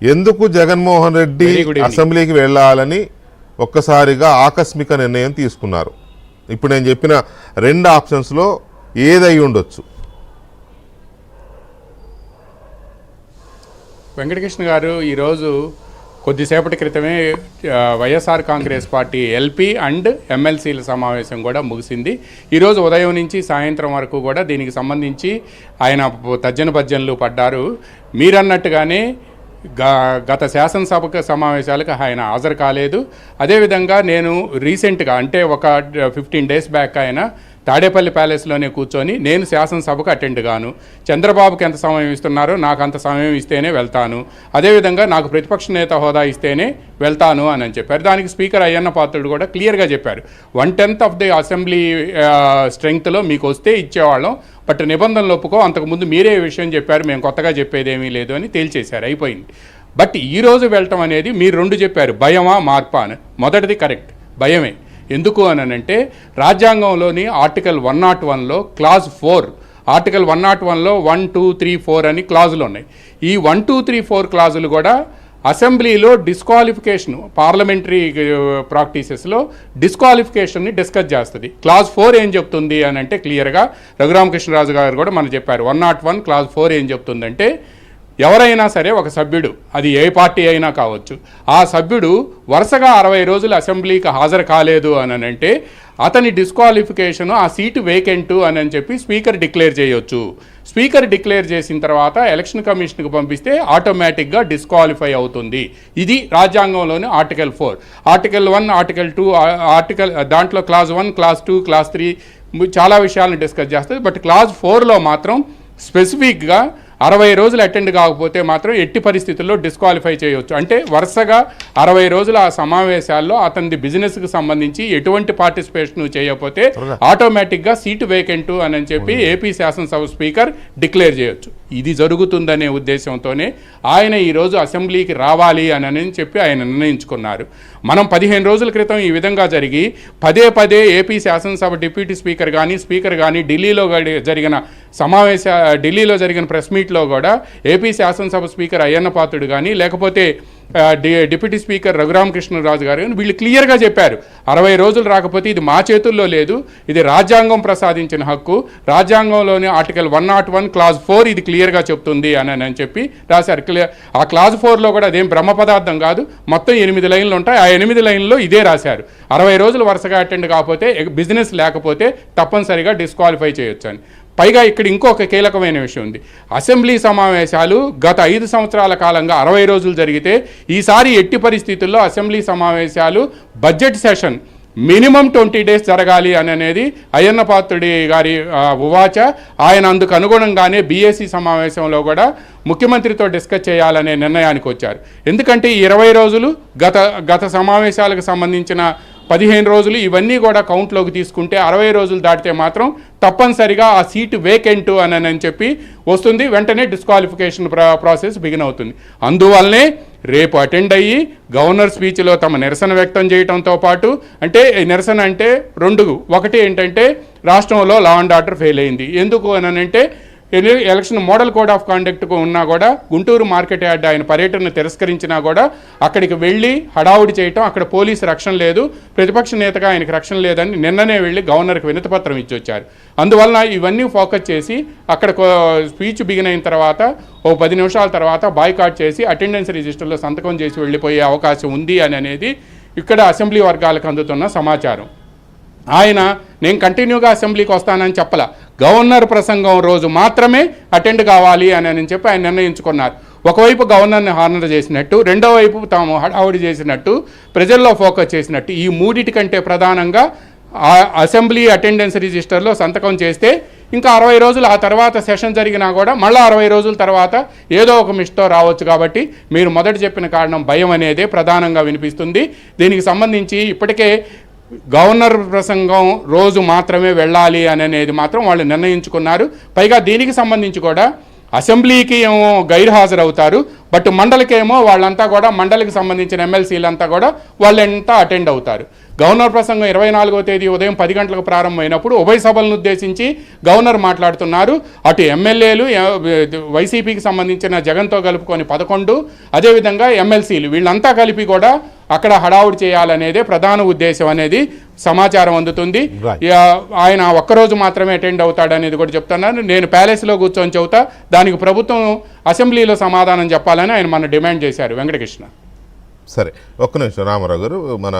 ఎందుకు జగన్మోహన్ రెడ్డి అసెంబ్లీకి వెళ్ళాలని ఒక్కసారిగా ఆకస్మిక నిర్ణయం తీసుకున్నారు? ఇప్పుడు నేను చెప్పిన 2 ఆప్షన్స్లో ఏదై ఉండొచ్చు? వెంకటకృష్ణ గారు ఈరోజు కొద్దిసేపటి క్రితమే YSR Congress party LP and ఎమ్మెల్సీల సమావేశం కూడా ముగిసింది. ఈరోజు ఉదయం నుంచి సాయంత్రం వరకు కూడా దీనికి సంబంధించి ఆయన తర్జన భర్జనలు పడ్డారు. మీరన్నట్టుగానే గత శాసనసభ సమావేశాలకు ఆయన హాజరు కాలేదు. అదేవిధంగా నేను రీసెంట్గా అంటే ఒక 15 days బ్యాక్ ఆయన తాడేపల్లి ప్యాలెస్లోనే కూర్చొని నేను శాసనసభకు అటెండ్ గాను, చంద్రబాబుకి ఎంత సమయం ఇస్తున్నారో నాకు అంత సమయం ఇస్తేనే వెళ్తాను, అదేవిధంగా నాకు ప్రతిపక్ష నేత హోదా ఇస్తేనే వెళ్తాను అని చెప్పారు. దానికి స్పీకర్ అయ్యన్న పాత్రుడు కూడా క్లియర్గా చెప్పారు, 1/10 ఆఫ్ ది అసెంబ్లీ స్ట్రెంగ్త్లో మీకు వస్తే ఇచ్చేవాళ్ళం, బట్ నిబంధనలు ఒప్పుకో, అంతకుముందు మీరే ఈ విషయం చెప్పారు, మేము కొత్తగా చెప్పేదేమీ లేదు అని తేల్చేశారు, అయిపోయింది. బట్ ఈరోజు వెళ్ళటం అనేది మీరు 2 చెప్పారు, భయమా మార్పా అని. మొదటిది కరెక్ట్, భయమే. ఎందుకు అనంటే రాజ్యాంగంలోని ఆర్టికల్ 101లో క్లాజ్ 4, ఆర్టికల్ 101లో 1, 2, 3, 4 అని క్లాజులు ఉన్నాయి. ఈ 1, 2, 3, 4 క్లాజులు కూడా అసెంబ్లీలో డిస్క్వాలిఫికేషన్, పార్లమెంటరీ ప్రాక్టీసెస్లో డిస్క్వాలిఫికేషన్ని డిస్కస్ చేస్తుంది. క్లాజ్ 4 ఏం చెప్తుంది అని అంటే క్లియర్గా రఘురామకృష్ణరాజు గారు కూడా మనకు చెప్పారు. 101 క్లాజ్ 4 ఏం చెప్తుందంటే ఎవరైనా సరే ఒక సభ్యుడు, అది ఏ పార్టీ అయినా కావచ్చు, ఆ సభ్యుడు వరుసగా 60 రోజులు అసెంబ్లీకి హాజరు కాలేదు అని అంటే అతని డిస్క్వాలిఫికేషను, ఆ సీటు వేకెంటు అని చెప్పి స్పీకర్ డిక్లేర్ చేయొచ్చు. స్పీకర్ డిక్లేర్ చేసిన తర్వాత ఎలక్షన్ కమిషన్కి పంపిస్తే ఆటోమేటిక్గా డిస్క్వాలిఫై అవుతుంది. ఇది రాజ్యాంగంలోని ఆర్టికల్ 4. ఆర్టికల్ 1, ఆర్టికల్ 2 దాంట్లో క్లాజ్ 1, క్లాజ్ 2, క్లాజ్ 3 చాలా విషయాలను డిస్కస్ చేస్తుంది. బట్ క్లాజ్ 4లో మాత్రం స్పెసిఫిక్గా 60 రోజులు అటెండ్ కాకపోతే మాత్రం ఎట్టి పరిస్థితుల్లో డిస్క్వాలిఫై చేయవచ్చు. అంటే వరుసగా 60 రోజుల ఆ సమావేశాల్లో అతని బిజినెస్కి సంబంధించి ఎటువంటి పార్టిసిపేషన్ చేయకపోతే ఆటోమేటిక్గా సీటు వేకెంటు అని చెప్పి ఏపీ శాసనసభ స్పీకర్ డిక్లేర్ చేయొచ్చు. ఇది జరుగుతుందనే ఉద్దేశంతోనే ఆయన ఈరోజు అసెంబ్లీకి రావాలి అని చెప్పి ఆయన నిర్ణయించుకున్నారు. మనం 15 రోజుల క్రితం ఈ విధంగా జరిగి పదే ఏపీ శాసనసభ డిప్యూటీ స్పీకర్ కానీ ఢిల్లీలో జరిగిన ప్రెస్ మీట్లో కూడా ఏపీ శాసనసభ స్పీకర్ అయ్యన్న పాత్రుడు కానీ లేకపోతే డిప్యూటీ స్పీకర్ రఘురామకృష్ణరాజు గారు కానీ వీళ్ళు క్లియర్గా చెప్పారు, 60 రోజులు రాకపోతే ఇది మా చేతుల్లో లేదు, ఇది రాజ్యాంగం ప్రసాదించిన హక్కు, రాజ్యాంగంలోని ఆర్టికల్ 101 క్లాజ్ 4 ఇది క్లియర్గా చెప్తుంది అని చెప్పి రాశారు. ఆ క్లాజ్ 4లో కూడా అదేం బ్రహ్మ పదార్థం కాదు, మొత్తం 8 లైన్లు ఉంటాయి. ఆ 8 లైన్లో ఇదే రాశారు, 60 రోజులు వరుసగా అటెండ్ కాకపోతే, బిజినెస్ లేకపోతే తప్పనిసరిగా డిస్క్వాలిఫై చేయొచ్చు అని. పైగా ఇక్కడ ఇంకొక కీలకమైన విషయం ఉంది. అసెంబ్లీ సమావేశాలు గత 5 సంవత్సరాల కాలంగా 60 రోజులు జరిగితే ఈసారి ఎట్టి పరిస్థితుల్లో అసెంబ్లీ సమావేశాలు బడ్జెట్ సెషన్ మినిమం 20 days జరగాలి అనేది అయ్యన్న పాత్రుడి గారి ఉవాచ. ఆయన అందుకు అనుగుణంగానే బీఏసీ సమావేశంలో కూడా ముఖ్యమంత్రితో డిస్కస్ చేయాలనే నిర్ణయానికి వచ్చారు. ఎందుకంటే ఈ 20 రోజులు గత సమావేశాలకు సంబంధించిన 15 రోజులు ఇవన్నీ కూడా కౌంట్లోకి తీసుకుంటే 60 రోజులు దాటితే మాత్రం తప్పనిసరిగా ఆ సీటు వేకెంటు అని చెప్పి వస్తుంది, వెంటనే డిస్క్వాలిఫికేషన్ ప్రాసెస్ బిగిన్ అవుతుంది. అందువల్లనే రేపు అటెండ్ అయ్యి గవర్నర్ స్పీచ్లో తమ నిరసన వ్యక్తం చేయడంతో పాటు, అంటే నిరసన అంటే 2, ఒకటి ఏంటంటే రాష్ట్రంలో లా అండ్ ఆర్డర్ ఫెయిల్ అయింది. ఎందుకు అంటే ఎలక్షన్ మోడల్ కోడ్ ఆఫ్ కాండక్ట్కు ఉన్నా కూడా గుంటూరు మార్కెట్ యార్డ్ ఆయన పర్యటనను తిరస్కరించినా కూడా అక్కడికి వెళ్ళి హడావుడి చేయటం, అక్కడ పోలీసు రక్షణ లేదు, ప్రతిపక్ష నేతగా ఆయనకు రక్షణ లేదని నిన్ననే వెళ్ళి గవర్నర్కి వినతిపత్రం ఇచ్చి వచ్చారు. అందువలన ఇవన్నీ ఫోకస్ చేసి అక్కడ స్పీచ్ బిగిన్ అయిన తర్వాత 10 నిమిషాల తర్వాత బాయ్కాట్ చేసి అటెండెన్స్ రిజిస్టర్లో సంతకం చేసి వెళ్ళిపోయే అవకాశం ఉంది అనేది ఇక్కడ అసెంబ్లీ వర్గాలకు అందుతున్న సమాచారం. ఆయన నేను కంటిన్యూగా అసెంబ్లీకి వస్తానని చెప్పలా, గవర్నర్ ప్రసంగం రోజు మాత్రమే అటెండ్ కావాలి అని చెప్పి ఆయన నిర్ణయించుకున్నారు. ఒకవైపు గవర్నర్ని హానర్ చేసినట్టు, రెండో వైపు తాము హడావుడి చేసినట్టు, ప్రజల్లో ఫోకస్ చేసినట్టు, ఈ మూడిటి కంటే ప్రధానంగా అసెంబ్లీ అటెండెన్స్ రిజిస్టర్లో సంతకం చేస్తే ఇంకా 60 రోజులు ఆ తర్వాత సెషన్ జరిగినా కూడా మళ్ళీ 60 రోజుల తర్వాత ఏదో ఒక మిస్టో రావచ్చు. కాబట్టి మీరు మొదట చెప్పిన కారణం భయం అనేదే ప్రధానంగా వినిపిస్తుంది. దీనికి సంబంధించి ఇప్పటికే గవర్నర్ ప్రసంగం రోజు మాత్రమే వెళ్ళాలి అనేది మాత్రం వాళ్ళు నిర్ణయించుకున్నారు. పైగా దీనికి సంబంధించి కూడా అసెంబ్లీకి ఏమో గైర్హాజరవుతారు, బట్ మండలికేమో వాళ్ళంతా కూడా మండలికి సంబంధించిన ఎమ్మెల్సీలంతా కూడా వాళ్ళంతా అటెండ్ అవుతారు. గవర్నర్ ప్రసంగం 24వ తేదీ ఉదయం 10 గంటలకు ప్రారంభమైనప్పుడు ఉభయ సభలను ఉద్దేశించి గవర్నర్ మాట్లాడుతున్నారు. అటు ఎమ్మెల్యేలు, వైసీపీకి సంబంధించిన జగన్తో కలుపుకొని 11, అదేవిధంగా ఎమ్మెల్సీలు వీళ్ళంతా కలిపి కూడా అక్కడ హడావుడి చేయాలనేదే ప్రధాన ఉద్దేశం అనేది సమాచారం అందుతుంది. ఆయన ఒక్కరోజు మాత్రమే అటెండ్ అవుతాడనేది కూడా చెప్తున్నారు. నేను ప్యాలెస్లో కూర్చొని చెబుతా, దానికి ప్రభుత్వం అసెంబ్లీలో సమాధానం చెప్పాలని ఆయన మన డిమాండ్ చేశారు. వెంకటకృష్ణ. సరే, ఒక్క నిమిషం రామారావు గారు, మన